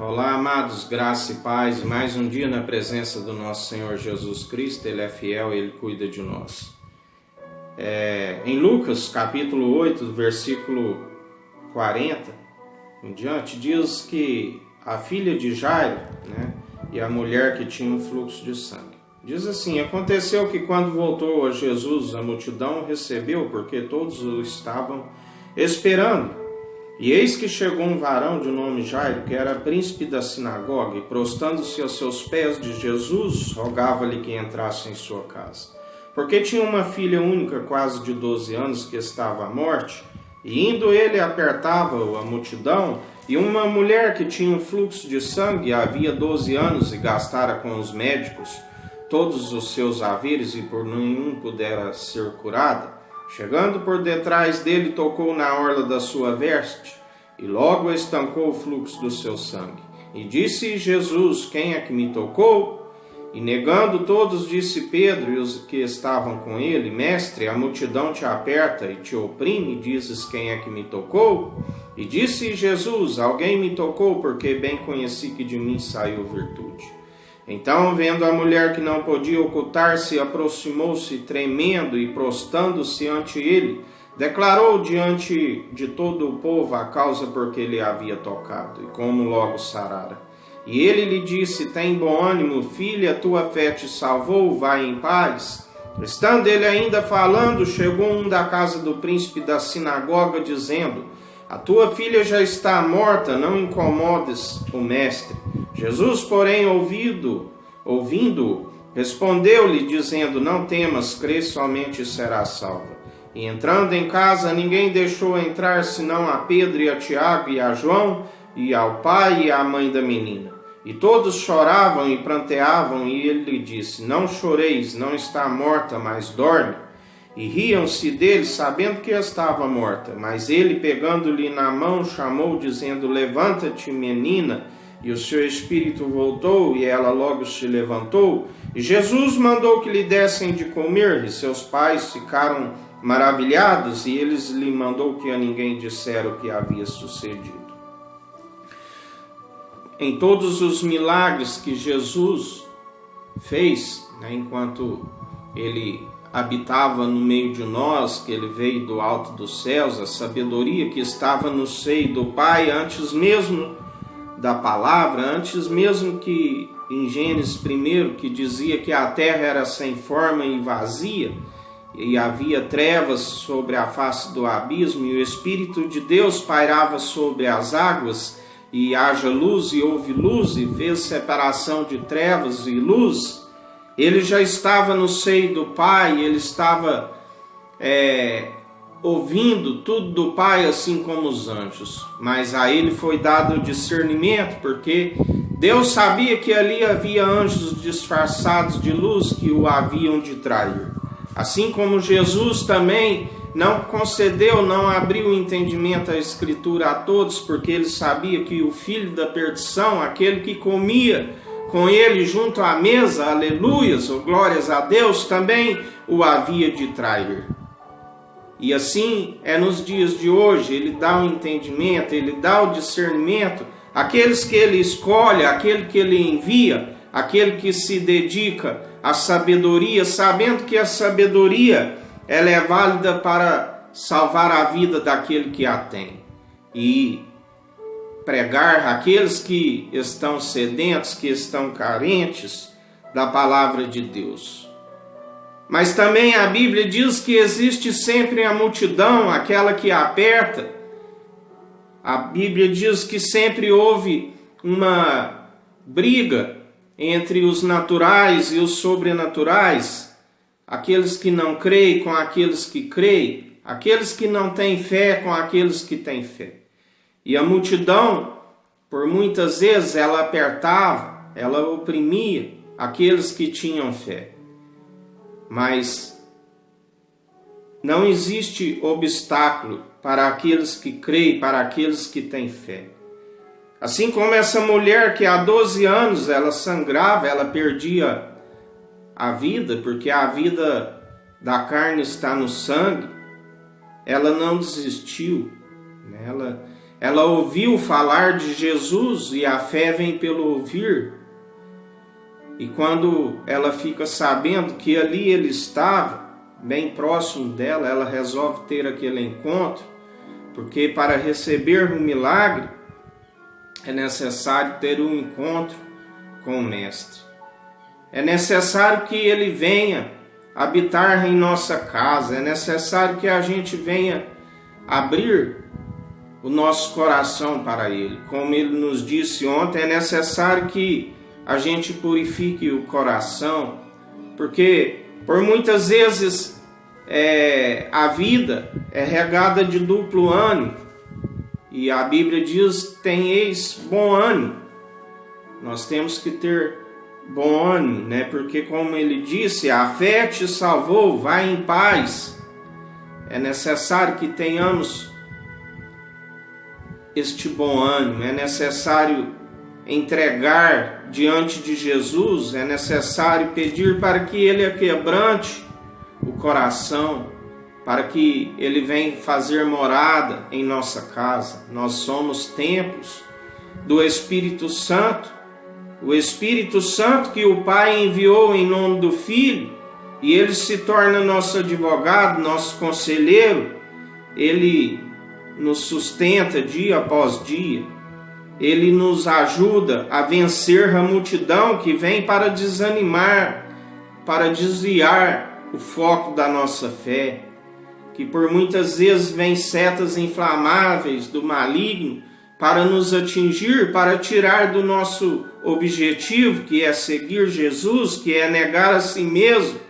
Olá, amados, graça e paz, mais um dia na presença do nosso Senhor Jesus Cristo. Ele é fiel, Ele cuida de nós. Em Lucas, capítulo 8, versículo 40 em diante, diz que a filha de Jairo, e a mulher que tinha um fluxo de sangue. Diz assim: aconteceu que quando voltou a Jesus, a multidão o recebeu, porque todos o estavam esperando. E eis que chegou um varão de nome Jairo, que era príncipe da sinagoga, e prostando-se aos seus pés de Jesus, rogava-lhe que entrasse em sua casa. Porque tinha uma filha única, quase de 12 anos, que estava à morte, e indo ele apertava-o a multidão, e uma mulher que tinha um fluxo de sangue havia 12 anos, e gastara com os médicos todos os seus haveres, e por nenhum pudera ser curada, chegando por detrás dele, tocou na orla da sua veste, e logo estancou o fluxo do seu sangue. E disse Jesus: quem é que me tocou? E negando todos, disse Pedro e os que estavam com ele: Mestre, a multidão te aperta e te oprime, e dizes: quem é que me tocou? E disse Jesus: alguém me tocou, porque bem conheci que de mim saiu virtude. Então, vendo a mulher que não podia ocultar-se, aproximou-se tremendo e prostando-se ante ele, declarou diante de todo o povo a causa por que ele havia tocado, e como logo sarara. E ele lhe disse: tem bom ânimo, filha, tua fé te salvou, vai em paz. Estando ele ainda falando, chegou um da casa do príncipe da sinagoga, dizendo: a tua filha já está morta, não incomodes o mestre. Jesus, porém, ouvindo-o, respondeu-lhe, dizendo: não temas, crê somente e serás salva. E entrando em casa, ninguém deixou entrar, senão a Pedro e a Tiago e a João, e ao pai e à mãe da menina. E todos choravam e pranteavam, e ele lhe disse: não choreis, não está morta, mas dorme. E riam-se dele, sabendo que estava morta. Mas ele, pegando-lhe na mão, chamou, dizendo: levanta-te, menina. E o seu espírito voltou, e ela logo se levantou. E Jesus mandou que lhe dessem de comer, e seus pais ficaram maravilhados, e eles lhe mandou que a ninguém dissera o que havia sucedido. Em todos os milagres que Jesus fez, enquanto ele habitava no meio de nós, que ele veio do alto dos céus, a sabedoria que estava no seio do Pai, antes mesmo da palavra, antes mesmo que em Gênesis 1, que dizia que a terra era sem forma e vazia, e havia trevas sobre a face do abismo, e o Espírito de Deus pairava sobre as águas, e haja luz, e houve luz, e fez separação de trevas e luz. Ele já estava no seio do Pai, ele estava ouvindo tudo do Pai, assim como os anjos. Mas a ele foi dado o discernimento, porque Deus sabia que ali havia anjos disfarçados de luz que o haviam de trair. Assim como Jesus também não concedeu, não abriu o entendimento à Escritura a todos, porque ele sabia que o filho da perdição, aquele que comia com ele junto à mesa, aleluias, ou glórias a Deus, também o havia de trair. E assim é nos dias de hoje, ele dá o entendimento, ele dá o discernimento àqueles que ele escolhe, àquele que ele envia, aquele que se dedica à sabedoria, sabendo que a sabedoria ela é válida para salvar a vida daquele que a tem. E pregar àqueles que estão sedentos, que estão carentes da palavra de Deus. Mas também a Bíblia diz que existe sempre a multidão, aquela que aperta. A Bíblia diz que sempre houve uma briga entre os naturais e os sobrenaturais, aqueles que não creem com aqueles que creem, aqueles que não têm fé com aqueles que têm fé. E a multidão, por muitas vezes, ela apertava, ela oprimia aqueles que tinham fé. Mas não existe obstáculo para aqueles que creem, para aqueles que têm fé. Assim como essa mulher que há 12 anos ela sangrava, ela perdia a vida, porque a vida da carne está no sangue, ela não desistiu. ela ouviu falar de Jesus e a fé vem pelo ouvir. E quando ela fica sabendo que ali ele estava, bem próximo dela, ela resolve ter aquele encontro, porque para receber o milagre é necessário ter um encontro com o Mestre. É necessário que ele venha habitar em nossa casa, é necessário que a gente venha abrir o nosso coração para ele. Como ele nos disse ontem, é necessário que a gente purifique o coração, porque por muitas vezes a vida é regada de duplo ânimo, e a Bíblia diz: tenhais bom ânimo. Nós temos que ter bom ânimo, né? Porque como ele disse, a fé te salvou, vai em paz. É necessário que tenhamos este bom ânimo, é necessário entregar diante de Jesus, é necessário pedir para que ele aquebrante o coração, para que ele venha fazer morada em nossa casa. Nós somos templos do Espírito Santo, o Espírito Santo que o Pai enviou em nome do Filho, e ele se torna nosso advogado, nosso conselheiro. Ele nos sustenta dia após dia. Ele nos ajuda a vencer a multidão que vem para desanimar, para desviar o foco da nossa fé, que por muitas vezes vem setas inflamáveis do maligno para nos atingir, para tirar do nosso objetivo, que é seguir Jesus, que é negar a si mesmo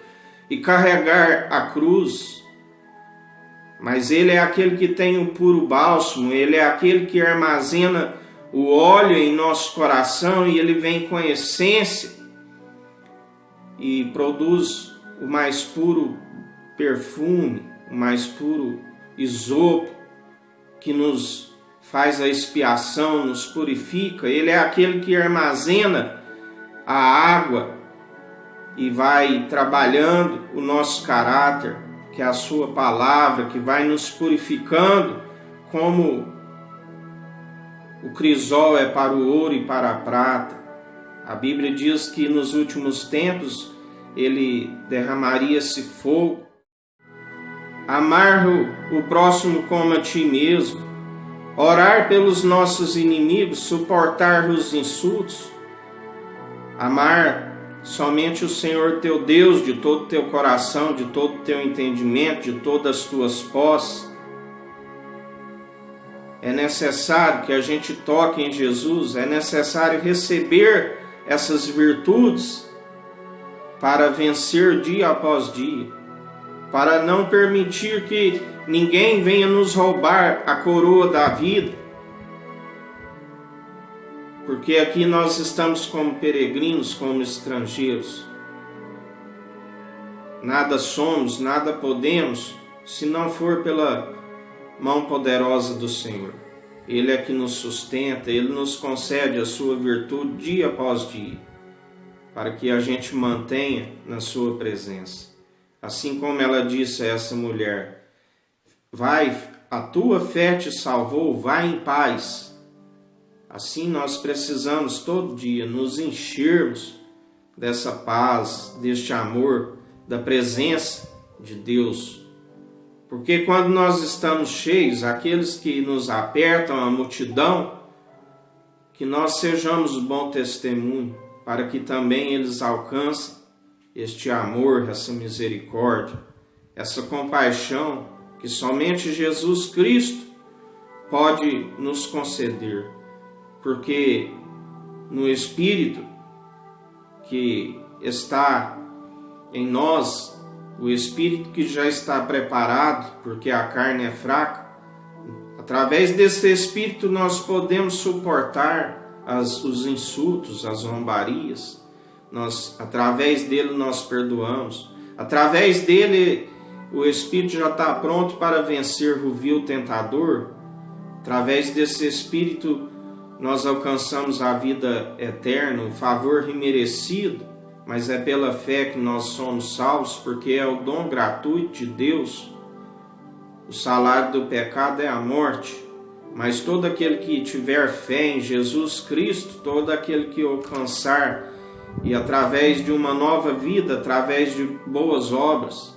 e carregar a cruz. Mas ele é aquele que tem o puro bálsamo, ele é aquele que armazena o óleo em nosso coração, e ele vem com essência e produz o mais puro perfume, o mais puro isopo, que nos faz a expiação, nos purifica. Ele é aquele que armazena a água e vai trabalhando o nosso caráter, que é a sua palavra, que vai nos purificando, como o crisol é para o ouro e para a prata. A Bíblia diz que nos últimos tempos ele derramaria-se fogo. Amar o próximo como a ti mesmo, orar pelos nossos inimigos, suportar os insultos, amar somente o Senhor teu Deus de todo o teu coração, de todo o teu entendimento, de todas as tuas posses. É necessário que a gente toque em Jesus, é necessário receber essas virtudes para vencer dia após dia, para não permitir que ninguém venha nos roubar a coroa da vida, porque aqui nós estamos como peregrinos, como estrangeiros. Nada somos, nada podemos, se não for pela mão poderosa do Senhor. Ele é que nos sustenta, ele nos concede a sua virtude dia após dia, para que a gente mantenha na sua presença. Assim como ela disse a essa mulher: vai, a tua fé te salvou, vai em paz. Assim nós precisamos todo dia nos enchermos dessa paz, deste amor, da presença de Deus. Porque quando nós estamos cheios, aqueles que nos apertam, a multidão, que nós sejamos bom testemunho, para que também eles alcancem este amor, essa misericórdia, essa compaixão que somente Jesus Cristo pode nos conceder. Porque no Espírito que está em nós, o Espírito que já está preparado, porque a carne é fraca, através desse Espírito nós podemos suportar os insultos, as zombarias. Através dele nós perdoamos. Através dele o Espírito já está pronto para vencer o vil tentador. Através desse Espírito nós alcançamos a vida eterna, o favor imerecido, mas é pela fé que nós somos salvos, porque é o dom gratuito de Deus. O salário do pecado é a morte, mas todo aquele que tiver fé em Jesus Cristo, todo aquele que alcançar e através de uma nova vida, através de boas obras,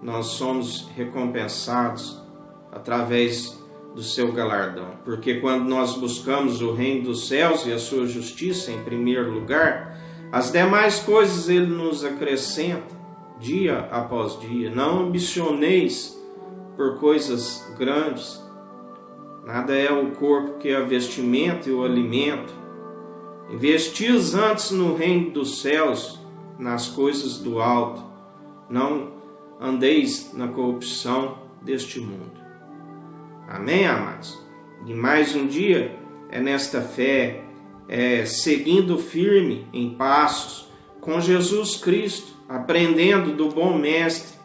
nós somos recompensados através do seu galardão. Porque quando nós buscamos o reino dos céus e a sua justiça em primeiro lugar, as demais coisas ele nos acrescenta dia após dia. Não ambicioneis por coisas grandes. Nada é o corpo que é a vestimenta e o alimento. Investis antes no reino dos céus, nas coisas do alto. Não andeis na corrupção deste mundo. Amém, amados? E mais um dia é nesta fé, seguindo firme em passos com Jesus Cristo, aprendendo do bom mestre,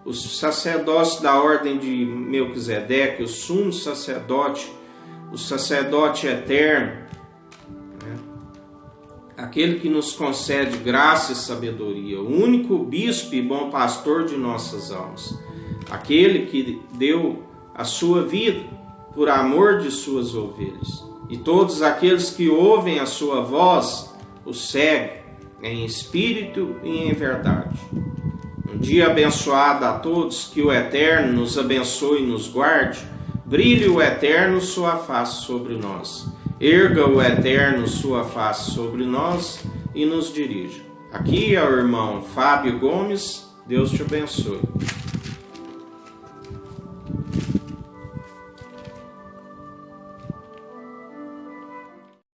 os sacerdotes da ordem de Melquisedeque, o sumo sacerdote, o sacerdote eterno, aquele que nos concede graça e sabedoria, o único bispo e bom pastor de nossas almas, aquele que deu a sua vida por amor de suas ovelhas. E todos aqueles que ouvem a sua voz o seguem em espírito e em verdade. Um dia abençoado a todos, que o Eterno nos abençoe e nos guarde. Brilhe o Eterno sua face sobre nós. Erga o Eterno sua face sobre nós e nos dirija. Aqui é o irmão Fábio Gomes. Deus te abençoe.